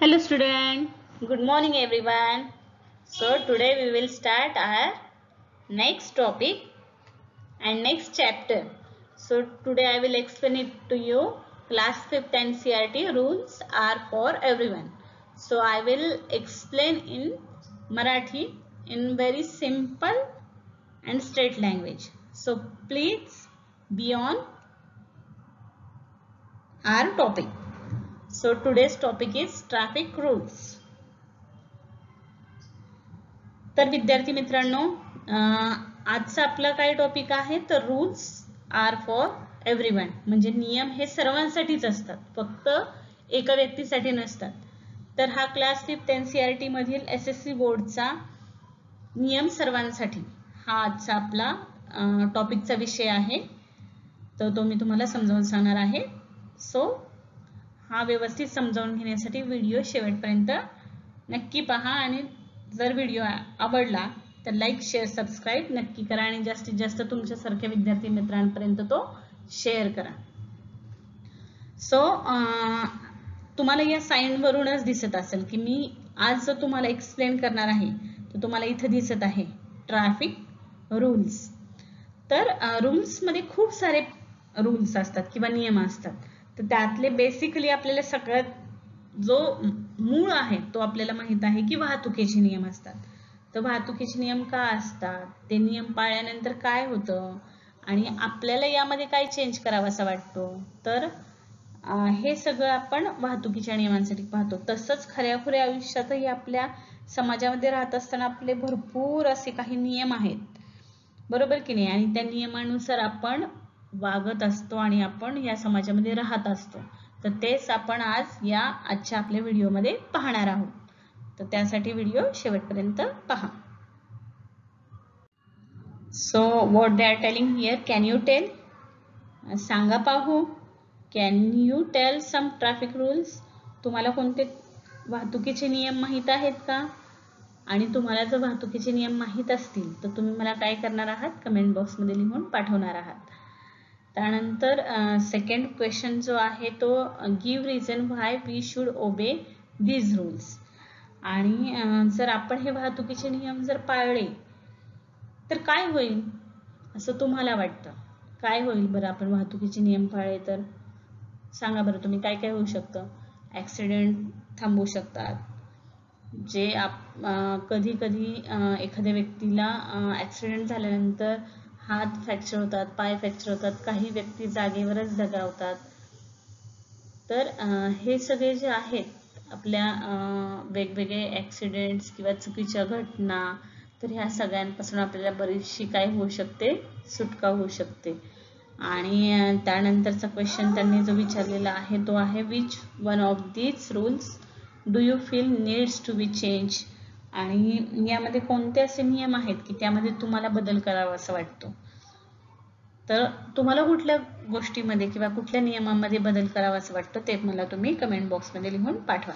Hello student, good morning everyone. So today we will start our next topic and next chapter. So today I will explain it to you. Class 5th NCERT rules are for everyone. So I will explain in Marathi in very simple and straight language. So please be on our topic. So today's topic is traffic rules. तर विद्यार्थी मित्रांनो, आजचा आपला काय topic आहे तर rules R for everyone, म्हणजे नियम हे सर्वांसाठीच असतात, फक्त एका व्यक्तीसाठी नसतात. तर हा क्लास 5th NCERT मधील SSC बोर्डचा नियम सर्वांसाठी हा आजचा आपला टॉपिकचा विषय आहे. तर तो मी तुम्हाला समजावून सांगणार आहे. सो हा व्यवस्थित समजावून घेण्यासाठी व्हिडिओ शेवटपर्यंत नक्की पहा आणि जर व्हिडिओ आवडला तर लाईक शेअर सबस्क्राईब नक्की करा आणि जास्तीत जास्त तुमच्यासारख्या विद्यार्थी मित्रांपर्यंत तो शेअर करा. सो तुम्हाला या साइन वरूनच दिसत असेल की मी आज जो तुम्हाला एक्सप्लेन करणार आहे तो तुम्हाला इथे दिसत आहे ट्रॅफिक रूल्स. तर रूल्स मध्ये खूप सारे रूल्स असतात किंवा नियम असतात. तर त्यातले बेसिकली आपल्याला सगळ्यात जो मूळ आहे तो आपल्याला माहित आहे की वाहतुकीचे नियम असतात. तर वाहतुकीचे नियम का असतात, ते नियम पाळल्यानंतर काय होतं आणि आपल्याला यामध्ये काय चेंज करावासा वाटतो, तर हे सगळं आपण वाहतुकीच्या नियमांसाठी पाहतो. तसंच खऱ्याखुऱ्या आयुष्यातही आपल्या समाजामध्ये राहत असताना आपले भरपूर असे काही नियम आहेत, बरोबर की नाही, आणि त्या नियमानुसार आपण वागत असतो आणि आपण या समाजामध्ये राहत असतो. तर तेच आपण आज या आजच्या आपल्या व्हिडिओमध्ये पाहणार आहोत. तर त्यासाठी व्हिडिओ शेवटपर्यंत पहा. So what they are telling here, can you tell, सांगा पाहू, can you tell some traffic rules. तुम्हाला कोणते वाहतुकीचे नियम माहीत आहेत का? आणि तुम्हाला जर वाहतुकीचे नियम माहीत असतील तर तुम्ही मला काय करणार आहात, कमेंट बॉक्समध्ये लिहून पाठवणार आहात. त्यानंतर सेकंड क्वेश्चन जो आहे तो give reason why we should obey these rules. आणि जर आपण हे वाहतुकीचे नियम जर पाळले तर काय होईल असं तुम्हाला वाटतं? काय होईल बरं आपण वाहतुकीचे नियम पाळले तर? सांगा बरं तुम्ही, काय काय होऊ शकतं? ॲक्सिडेंट थांबू शकतात, जे कधी कधी एखाद्या व्यक्तीला ॲक्सिडेंट झाल्यानंतर हात फ्रॅक्चर होतात, पाय फ्रॅक्चर होतात, काही व्यक्ती जागेवरच दगावतात. तर हे सगळे जे आहेत आपल्या वेगवेगळे ॲक्सिडेंट्स किंवा चुकीच्या घटना, तर ह्या सगळ्यांपासून आपल्याला बरीचशी काय होऊ शकते, सुटका होऊ शकते. आणि त्यानंतरचा क्वेश्चन त्यांनी जो विचारलेला आहे तो आहे which one of these rules do you feel needs to be change. आणि यामध्ये कोणते असे नियम आहेत की त्यामध्ये तुम्हाला बदल करावा असं वाटतो? तर तुम्हाला कुठल्या गोष्टीमध्ये किंवा कुठल्या नियमामध्ये बदल करावा असं वाटतं ते मला तुम्ही कमेंट बॉक्समध्ये लिहून पाठवा.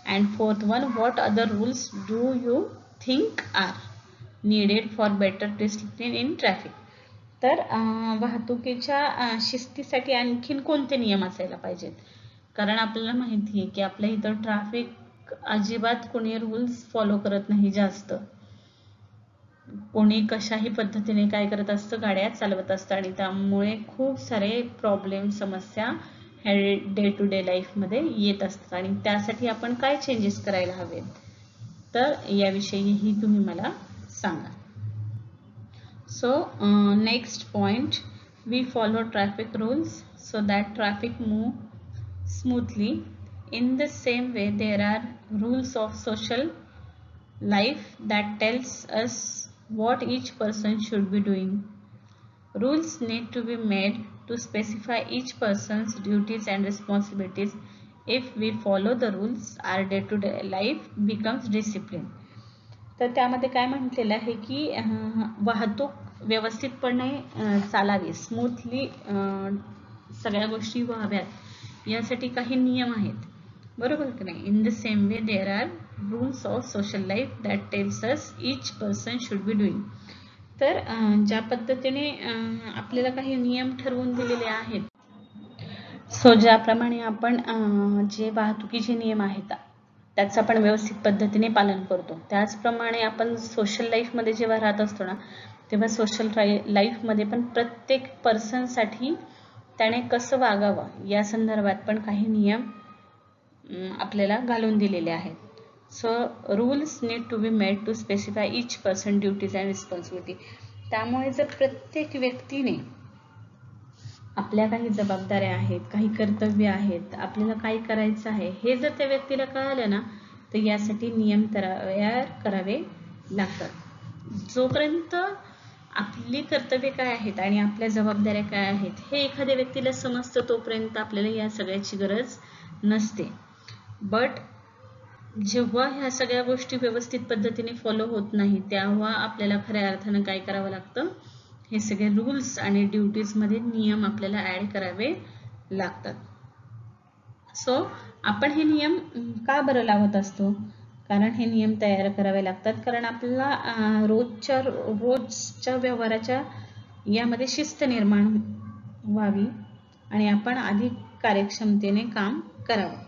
And fourth one, what other rules do you think are needed for better discipline in traffic. तर वाहतुकीच्या शिस्तीसाठी आणखीन कोणते नियम असायला पाहिजेत? कारण आपल्याला माहिती आहे की आपल्या इथं ट्रॅफिक अजिबात कोणी रूल्स फॉलो करत नाही जास्त. कोणी कशाही पद्धतीने काय करत असतं, गाड्या चालवत असतं आणि त्यामुळे खूप सारे प्रॉब्लेम, समस्या ह्या डे टू डे लाईफमध्ये येत असतात. आणि त्यासाठी आपण काय चेंजेस करायला हवेत, तर याविषयीही तुम्ही मला सांगा. So next point, we follow traffic rules so that traffic move smoothly. In the same way, there are rules of social life that tells us what each person should be doing. Rules need to be made to specify each person's duties and responsibilities. If we follow the rules, our day-to-day life becomes disciplined. तर त्यामध्ये काय म्हटलेलं आहे की वाहतूक व्यवस्थितपणे चालावी, smoothly सगळ्या गोष्टी व्हाव्यात यासाठी काही नियम आहेत, बरोबर की नाही. In the same way there are rules of social life that tells us each person should be doing. तर ज्या पद्धतीने आपल्याला काही नियम ठरवून दिलेले आहेत, सो ज्याप्रमाणे आपण जे वाहतुकीचे नियम आहेत त्याचं आपण व्यवस्थित पद्धतीने पालन करतो. त्याचप्रमाणे आपण सोशल लाईफमध्ये जेव्हा राहत असतो ना, तेव्हा सोशल लाईफमध्ये पण प्रत्येक पर्सनसाठी त्याने कसं वागावं या संदर्भात पण काही नियम आपल्याला घालून दिलेले आहेत. So rules need to be made to specify each person duties and responsibility. त्यामुळे जर प्रत्येक व्यक्तीने आपल्या काही जबाबदाऱ्या आहेत, काही कर्तव्य आहेत, आपल्याला काय करायचं आहे हे जर त्या व्यक्तीला कळालं ना, तर यासाठी नियम तयार करावे लागतात. जोपर्यंत आपली कर्तव्य काय आहेत आणि आपल्या जबाबदाऱ्या काय आहेत हे एखाद्या व्यक्तीला समजतं, तोपर्यंत आपल्याला या सगळ्याची गरज नसते. बट जेव्हा ह्या सगळ्या गोष्टी व्यवस्थित पद्धतीने फॉलो होत नाही, तेव्हा आपल्याला खऱ्या अर्थानं काय करावं लागतं, हे सगळे रूल्स आणि ड्युटीजमध्ये नियम आपल्याला ॲड करावे लागतात. सो आपण हे नियम का बरं लावत असतो? कारण हे नियम तयार करावे लागतात, कारण आपल्याला रोजच्या व्यवहाराच्या यामध्ये शिस्त निर्माण व्हावी आणि आपण अधिक कार्यक्षमतेने काम करावं.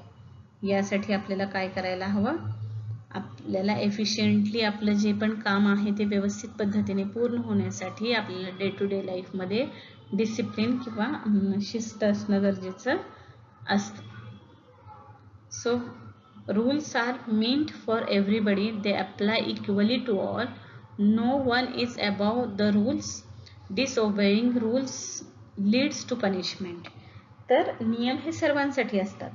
यासाठी आपल्याला काय करायला हवं, आपल्याला एफिशियंटली आपलं जे पण काम आहे ते व्यवस्थित पद्धतीने पूर्ण होण्यासाठी आपल्याला डे टू डे लाईफमध्ये डिसिप्लिन किंवा शिस्त असणं गरजेचं असतं. So rules are meant for everybody, they apply equally to all, no one is above the rules, disobeying rules leads to punishment. तर नियम हे सर्वांसाठी असतात.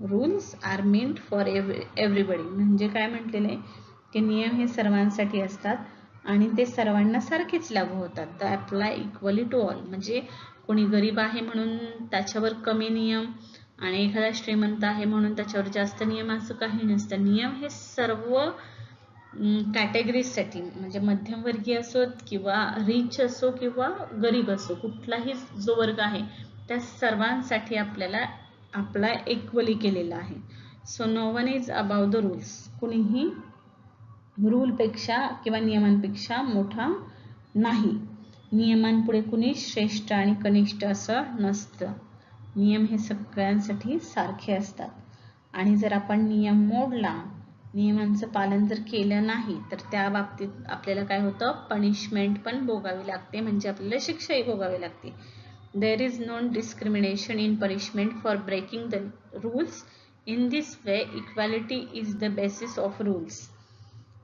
Rules R meant for everybody म्हणजे काय म्हटलेलं आहे की नियम हे सर्वांसाठी असतात आणि ते सर्वांना सारखेच लागू होतात. They apply equally to all म्हणजे कोणी गरीब आहे म्हणून त्याच्यावर कमी नियम आणि एखादा श्रीमंत आहे म्हणून त्याच्यावर जास्त नियम असं काही नसतं. नियम हे सर्व कॅटेगरीजसाठी म्हणजे मध्यमवर्गीय असोत किंवा रिच असो किंवा गरीब असो, कुठलाही जो वर्ग आहे त्या सर्वांसाठी आपल्याला अप्लाय इक्वली केलेला आहे. So no one is above the rules. कुणीही रूलपेक्षा किंवा नियमांपेक्षा मोठा नाही. नियमांपुढे कुणी श्रेष्ठ आणि कनिष्ठ असं नसतं. नियम हे सगळ्यांसाठी सारखे असतात आणि जर आपण नियम मोडला, नियमांचं पालन जर केलं नाही तर त्या बाबतीत आपल्याला काय होतं, पनिशमेंट पण भोगावी लागते, म्हणजे आपल्याला शिक्षाही भोगावी लागते. There is no discrimination in punishment for breaking the rules. In this way, equality is the basis of rules.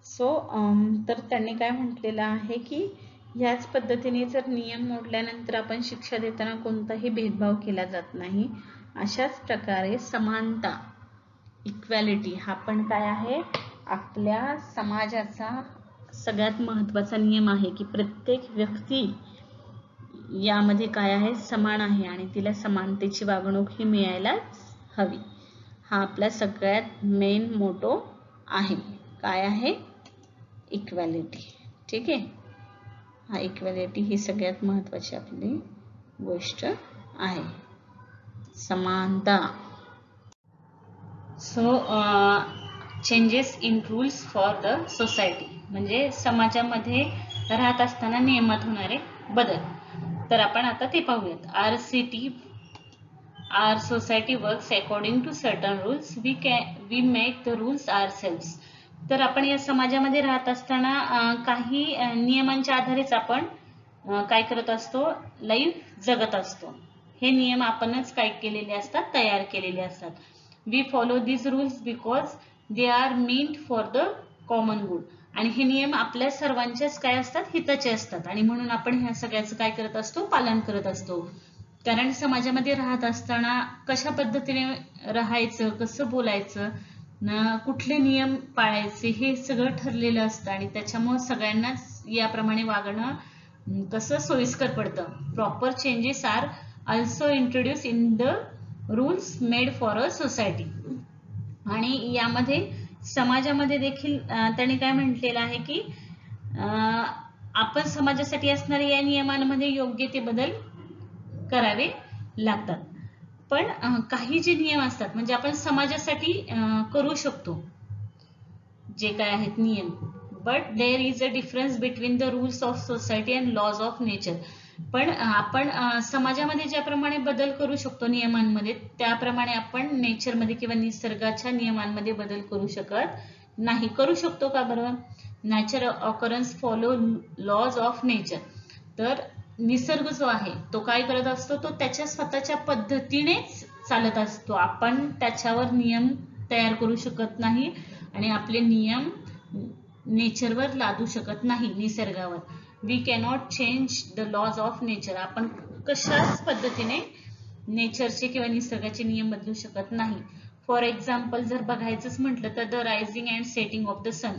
So, तर त्यांनी काय म्हटलेलं आहे की ह्याच पद्धतीने जर नियम मोडल्यानंतर आपण शिक्षा देताना कोणताही भेदभाव केला जात नाही. अशाच प्रकारे समानता, इक्वॅलिटी हा पण काय आहे, आपल्या समाजाचा सगळ्यात महत्त्वाचा नियम आहे की प्रत्येक व्यक्ती यामध्ये काय आहे, समान आहे आणि तिला समानतेची वागणूक ही मिळायलाच हवी. हा आपला सगळ्यात मेन मोटो आहे. काय आहे, इक्वॅलिटी. ठीक आहे, हा इक्वॅलिटी ही सगळ्यात महत्त्वाची आपली गोष्ट आहे, समानता. So changes in rules for the society म्हणजे समाजामध्ये राहत असताना नियमात होणारे बदल. तर आपण आता ते पाहूयात. Our society works according to certain rules, we make the rules ourselves. तर आपण या समाजामध्ये राहत असताना काही नियमांच्या आधारेच आपण काय करत असतो, लाईफ जगत असतो. हे नियम आपणच काय केलेले असतात, तयार केलेले असतात. We follow these rules because they are meant for the common good. आणि हे नियम आपल्या सर्वांचेच काय असतात, हिताचे असतात आणि म्हणून आपण ह्या सगळ्याचं काय करत असतो, पालन करत असतो. कारण समाजामध्ये राहत असताना कशा पद्धतीने राहायचं, कसं बोलायचं, कुठले नियम पाळायचे हे सगळं ठरलेलं असतं आणि त्याच्यामुळे सगळ्यांनाच याप्रमाणे वागणं कसं सोयीस्कर पडतं. Proper changes are also introduce in the rules made for a society. आणि यामध्ये समाजामध्ये देखील त्याने काय म्हटलेलं आहे की आपण समाजासाठी असणाऱ्या या नियमांमध्ये योग्य ते बदल करावे लागतात. पण काही जे नियम असतात म्हणजे आपण समाजासाठी करू शकतो जे काय आहेत नियम, but there is a difference between the rules of society and laws of nature. पण आपण समाजामध्ये ज्याप्रमाणे बदल करू शकतो नियमांमध्ये, त्याप्रमाणे आपण नेचरमध्ये किंवा निसर्गाच्या नियमांमध्ये बदल करू शकत नाही. करू शकतो का बरं? Nature occurrence follow laws of nature. तर निसर्ग जो आहे तो काय करत असतो, तो त्याच्या स्वतःच्या पद्धतीनेच चालत असतो. आपण त्याच्यावर नियम तयार करू शकत नाही आणि आपले नियम नेचरवर लादू शकत नाही, निसर्गावर. We cannot change the laws of nature. आपण कशाच पद्धतीने नेचरचे किंवा निसर्गाचे नियम बदलू शकत नाही. फॉर एक्झाम्पल जर बघायचंच म्हटलं तर the rising and setting of the sun.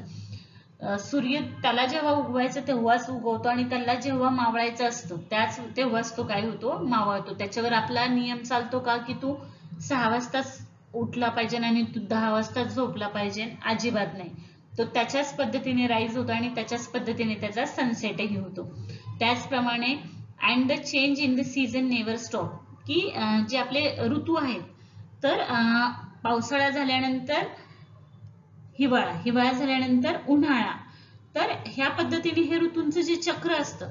सूर्य त्याला जेव्हा उगवायचं तेव्हाच उगवतो आणि त्याला जेव्हा मावळायचं असतं तेव्हाच तो काय होतो, मावळतो. त्याच्यावर आपला नियम चालतो का की तू 6 वाजताच उठला पाहिजे आणि तू 10 वाजताच झोपला पाहिजे? अजिबात नाही. तो त्याच्याच पद्धतीने राईज होतो आणि त्याच्याच पद्धतीने त्याचा सनसेटही होतो. त्याचप्रमाणे and the change in the season never stop, की जे आपले ऋतू आहेत, तर पावसाळा झाल्यानंतर हिवाळा, हिवाळा झाल्यानंतर उन्हाळा, तर ह्या पद्धतीने हे ऋतूंचं जे चक्र असतं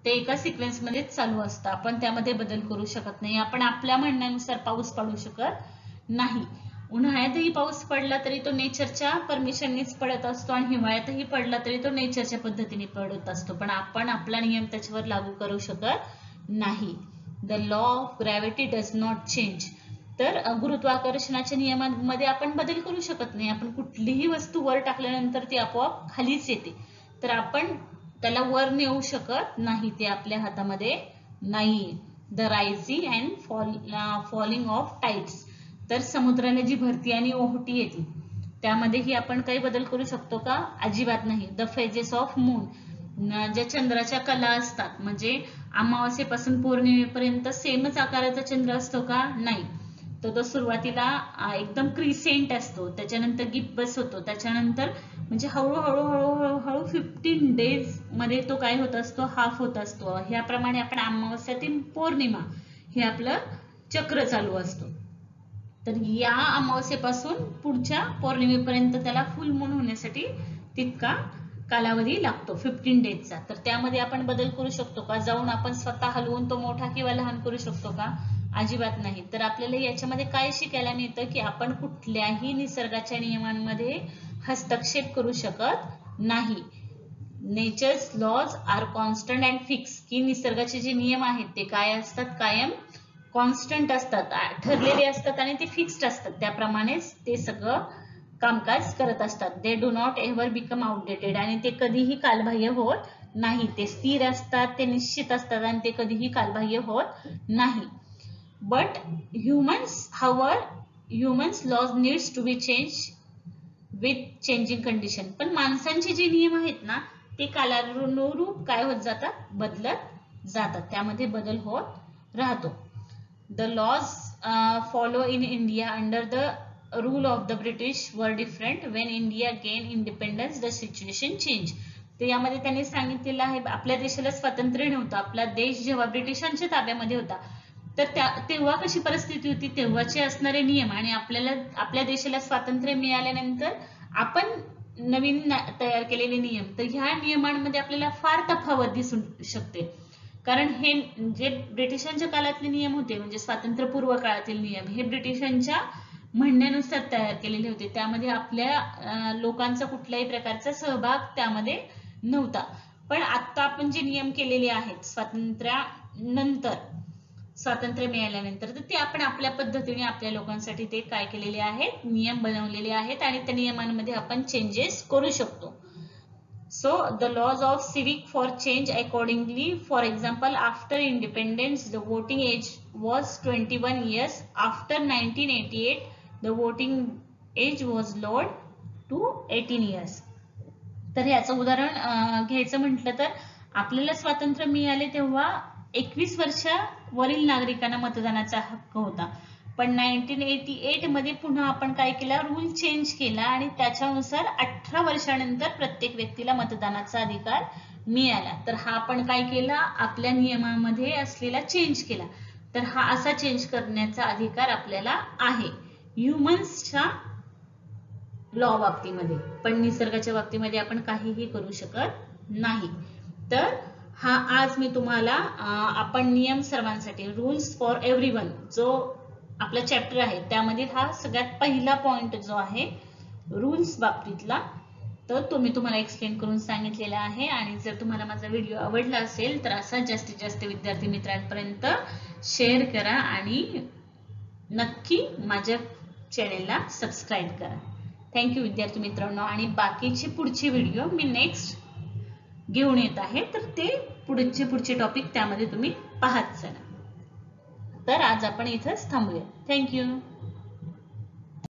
ते एका सिक्वेन्स मध्येच चालू असतं. आपण त्यामध्ये बदल करू शकत नाही. आपण आपल्या म्हणण्यानुसार पाऊस पडू शकत नाही. उन्हाळ्यातही पाऊस पडला तरी तो नेचरच्या परमिशननीच पडत असतो आणि हिवाळ्यातही पडला तरी तो नेचरच्या पद्धतीने पडत असतो. पण आपण आपला नियम त्याच्यावर लागू करू शकत नाही. The law of gravity does not change. तर गुरुत्वाकर्षणाच्या नियमांमध्ये आपण बदल करू शकत नाही. आपण कुठलीही वस्तू वर टाकल्यानंतर ती आपोआप खालीच येते. तर आपण त्याला वर नेऊ शकत नाही, ते आपल्या हातामध्ये नाहीये. The rising and falling of tides. तर समुद्राला जी भरती आणि ओहोटी येते त्यामध्येही आपण काही बदल करू शकतो का? अजिबात नाही. The phases of moon. ज्या चंद्राच्या कला असतात, म्हणजे अमावास्येपासून पौर्णिमेपर्यंत सेमच आकाराचा चंद्र असतो का? नाही. तो सुरुवातीला एकदम क्रिसेंट असतो, त्याच्यानंतर गिब्बस होतो, त्याच्यानंतर म्हणजे हळूहळू हळूहळू 15 डेज मध्ये तो काय होत असतो, हाफ होत असतो. ह्याप्रमाणे आपण अमावस्या ते पौर्णिमा हे आपलं चक्र चालू असतो. तर या अमावस्येपासून पुढच्या पौर्णिमेपर्यंत त्याला फुल मून होण्यासाठी तितका कालावधी लागतो, 15 डेजचा. तर त्यामध्ये आपण बदल करू शकतो का? जाऊन आपण स्वतः हलवून तो मोठा किंवा लहान करू शकतो का? अजिबात नाही. तर आपल्याला याच्यामध्ये काय शिकायला मिळतं की आपण कुठल्याही निसर्गाच्या नियमांमध्ये हस्तक्षेप करू शकत नाही. Nature's laws are constant and fix, की निसर्गाचे जे नियम आहेत ते काय असतात? कायम कॉन्स्टंट असतात, ठरलेले असतात आणि ते फिक्स्ड असतात. त्याप्रमाणेच ते सगळं कामकाज करत असतात. They do not ever become outdated. आणि ते कधीही कालबाह्य होत नाही. ते स्थिर असतात, ते निश्चित असतात आणि ते कधीही कालबाह्य होत नाही. But humans laws needs to be change with changing condition. पण माणसांचे जे नियम आहेत ना ते कालानुरूप काय होत जातात? बदलत जातात. त्यामध्ये बदल होत राहतो. The laws follow in India under the rule of the British were different. When India gain independence the situation change. तर यामध्ये त्यांनी सांगितलेलं आहे, आपल्या देशाला स्वातंत्र्य नव्हतं, आपला देश जेव्हा ब्रिटिशांच्या ताब्यामध्ये होता तर तेव्हा कशी परिस्थिती होती, तेव्हाचे असणारे नियम आणि आपल्या देशाला स्वातंत्र्य मिळाल्यानंतर आपण नवीन तयार केलेले नियम, तर ह्या नियमांमध्ये आपल्याला फार तफावत दिसू शकते. कारण हे जे ब्रिटिशांच्या काळातले नियम होते, म्हणजे स्वातंत्र्यपूर्व काळातील नियम, हे ब्रिटिशांच्या म्हणण्यानुसार तयार केलेले होते. त्यामध्ये आपल्या लोकांचा कुठल्याही प्रकारचा सहभाग त्यामध्ये नव्हता. पण आता आपण जे नियम केलेले आहेत स्वातंत्र्य मिळाल्यानंतर, तर ते आपण आपल्या पद्धतीने आपल्या लोकांसाठी ते काय केलेले आहेत, नियम बनवलेले आहेत आणि त्या नियमांमध्ये आपण चेंजेस करू शकतो. So the laws of civic for change accordingly. For example, after independence the voting age was 21 years. After 1988 the voting age was lowered to 18 years. तर याचं उदाहरण घ्यायचं म्हटलं तर आपल्याला स्वातंत्र्य मिळाले तेव्हा 21 वर्षावरील नागरिकांना मतदानाचा हक्क होता. पण 1988 मध्ये पुन्हा आपण काय केला, रूल चेंज केला आणि त्याच्यानुसार 18 वर्षानंतर प्रत्येक व्यक्तीला मतदानाचा अधिकार मिळाला. तर हा आपण काय केला, आपल्या नियमामध्ये असलेला चेंज केला. तर हा असा चेंज करण्याचा अधिकार आपल्याला आहे ह्युमन्सच्या लॉ बाबतीमध्ये. पण निसर्गाच्या बाबतीमध्ये आपण काहीही करू शकत नाही. तर हा आज मी तुम्हाला आपण नियम सर्वांसाठी रूल्स फॉर एव्हरीवन जो आपला चॅप्टर आहे त्यामध्ये हा सगळ्यात पहिला पॉइंट जो आहे रूल्स बाबतीतला तर तो मी तुम्हाला एक्सप्लेन करून सांगितलेला आहे. आणि जर तुम्हाला माझा व्हिडिओ आवडला असेल तर असा जास्तीत जास्त विद्यार्थी मित्रांपर्यंत शेअर करा आणि नक्की माझ्या चॅनेलला सबस्क्राईब करा. थँक्यू विद्यार्थी मित्रांनो. आणि बाकीचे पुढचे व्हिडिओ मी नेक्स्ट घेऊन येत आहे तर ते पुढचे टॉपिक त्यामध्ये तुम्ही पाहत चला. तर आज आपण इथंच थांबूया. थँक्यू.